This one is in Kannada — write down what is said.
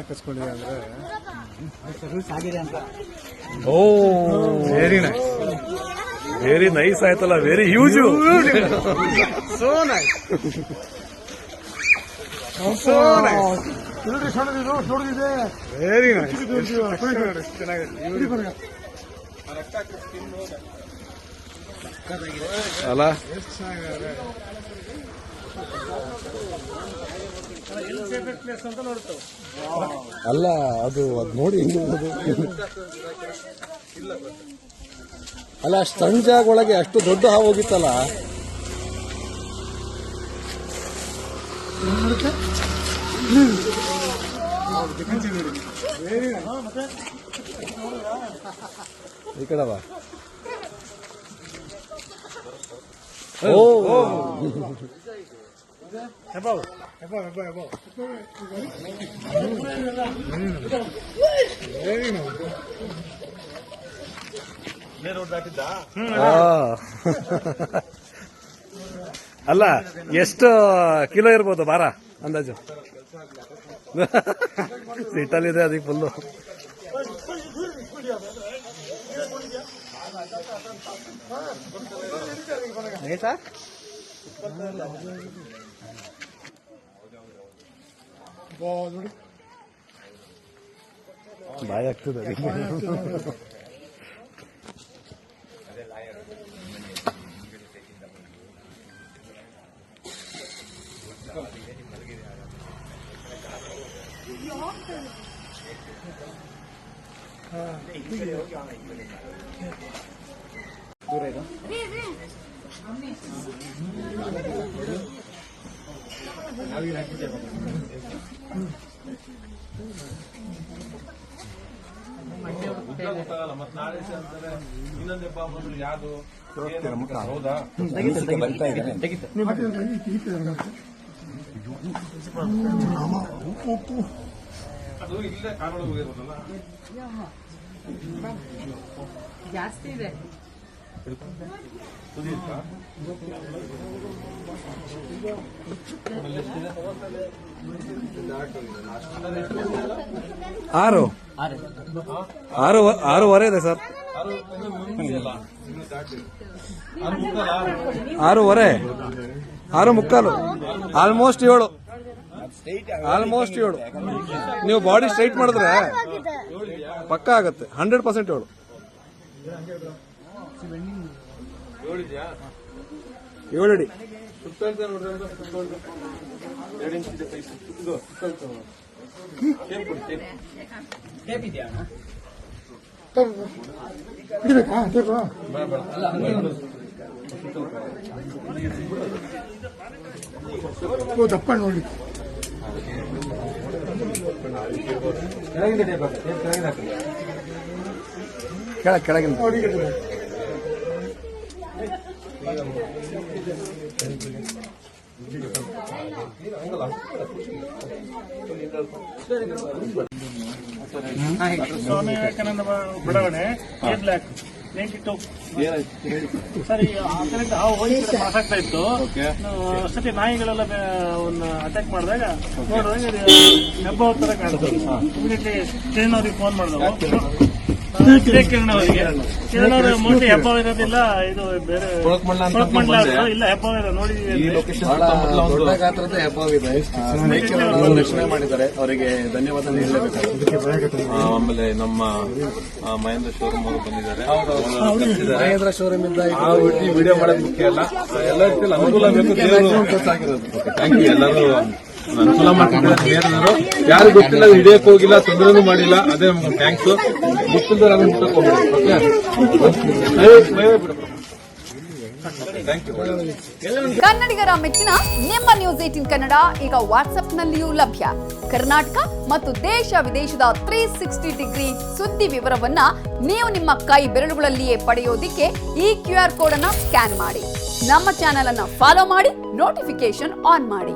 ಹಾಕಿಸ್ಕೊಂಡಿದೆ ಅಂದರೆ ಸರ್ವಿಸ್ ಆಗಿದೆ ಅಂತ. ಓ ವೆರಿ ನೈಸ್ ಆಯ್ತಲ್ಲ, very huge. So nice, so nice, ದೊಡ್ಡದಿದೆ, ವೆರಿ ನೈಸ್, ಚೆನ್ನಾಗಿದೆ ಅಲ್ಲ. ಅಲ್ಲ ಅದು ನೋಡಿ ಅಲ್ಲ, ಅಷ್ಟು ಸಣ್ಣ ಜಾಗ ಒಳಗೆ ಅಷ್ಟು ದೊಡ್ಡ ಹಾವು ಹೋಗಿತ್ತಲ್ಲ. ಈ ಕಡೆ ಬಾ. ಓ ಅಲ್ಲ, ಎಷ್ಟು ಕಿಲೋ ಇರ್ಬೋದು ಭಾರ ಅಂದಾಜು? ಸಿಟ್ಟಲ್ಲಿದೆ ಅದಕ್ಕೆ ಫುಲ್ಲು. ಬಾಯ್ ಆಗ್ತದೆ ದೂರ ಇದು. ಜಾಸ್ತಿ ಇದೆ. ಆರೂವರೆ ಇದೆ ಸರ್. 6:15, 6:45, ಆಲ್ಮೋಸ್ಟ್ 7. ನೀವು ಬಾಡಿ ಸ್ಟ್ರೈಟ್ ಮಾಡಿದ್ರೆ ಪಕ್ಕ ಆಗುತ್ತೆ. 100% 7. 7 ಅಡಿ. ದಪ್ಪ ನೋಡಿ ಕೆಳಗಿನ ಸ್ವಾಮಿ ವಿವೇಕಾನಂದ ಬಡಾವಣೆ ಎ ಬ್ಲಾಕ್ 92. ಸರ್, ಈಗ ಆ ಕಡೆಯಿಂದ ಹಾವು ಹೋಗಿ ಮಾತಾಡ್ತಾ ಇತ್ತು. ಸತಿ ನಾಯಿಗಳೆಲ್ಲ ಅಟ್ಯಾಕ್ ಮಾಡಿದಾಗ ನೋಡಿದಾಗ ಹೆಬ್ಬ ತರ ಕಾಣ್ತದೆ. ಇಮಿಡಿಯೇಟ್ಲಿ ಕಿರಣ್ ಅವ್ರಿಗೆ ಫೋನ್ ಮಾಡಿದವು. ಕಿರಣ್ ಅವರು ಮೋಸ್ಟ್ಲಿ ಹೆಬ್ಬ ಇರೋದಿಲ್ಲ, ಇದು ಬೇರೆ ಇಲ್ಲ, ಹೆಬ್ಬ ನೋಡಿದೀವಿ. ದೊಡ್ಡ ಗಾತ್ರದ ಹೆಬ್ಬಾವಿದೆ. ರಕ್ಷಣೆ ಮಾಡಿದ್ದಾರೆ, ಅವರಿಗೆ ಧನ್ಯವಾದ ನೀಡಲೇಬೇಕು. ಆಮೇಲೆ ನಮ್ಮ ಮಹೇಂದ್ರ ಶೋರೂಮ್ ಅವರು ಬಂದಿದ್ದಾರೆ. ಮಹೇಂದ್ರ ಶೋರೂಮ್ ಇಂದ ವಿಡಿಯೋ ಮಾಡೋದು ಮುಖ್ಯ ಅಲ್ಲ, ಎಲ್ಲ ರೀತಿಯಲ್ಲಿ ಅನುಕೂಲ ಬೇಕು. Thank you. ಎಲ್ಲರೂ ಅನುಕೂಲ ಮಾಡ್ತಿದ್ದಾರೆ. ಯಾರು ಗೊತ್ತಿಲ್ಲ, ಹಿಡಿಯಕ್ ಹೋಗಿಲ್ಲ, ತೊಂದರೆನೂ ಮಾಡಿಲ್ಲ, ಅದೇ ನಮ್ಗೆ ಥ್ಯಾಂಕ್ಸ್. ಗೊತ್ತಿಲ್ಲದ ಕನ್ನಡಿಗರ ಮೆಚ್ಚಿನ ನಿಮ್ಮ ನ್ಯೂಸ್ 18 ಕನ್ನಡ ಈಗ ವಾಟ್ಸ್ಆಪ್ನಲ್ಲಿಯೂ ಲಭ್ಯ. ಕರ್ನಾಟಕ ಮತ್ತು ದೇಶ ವಿದೇಶದ 360 ಡಿಗ್ರಿ ಸುದ್ದಿ ವಿವರವನ್ನ ನೀವು ನಿಮ್ಮ ಕೈ ಬೆರಳುಗಳಲ್ಲಿಯೇ ಪಡೆಯೋದಿಕ್ಕೆ ಈ QR ಕೋಡ್ ಅನ್ನ ಸ್ಕ್ಯಾನ್ ಮಾಡಿ. ನಮ್ಮ ಚಾನೆಲ್ ಅನ್ನ ಫಾಲೋ ಮಾಡಿ, ನೋಟಿಫಿಕೇಶನ್ ಆನ್ ಮಾಡಿ.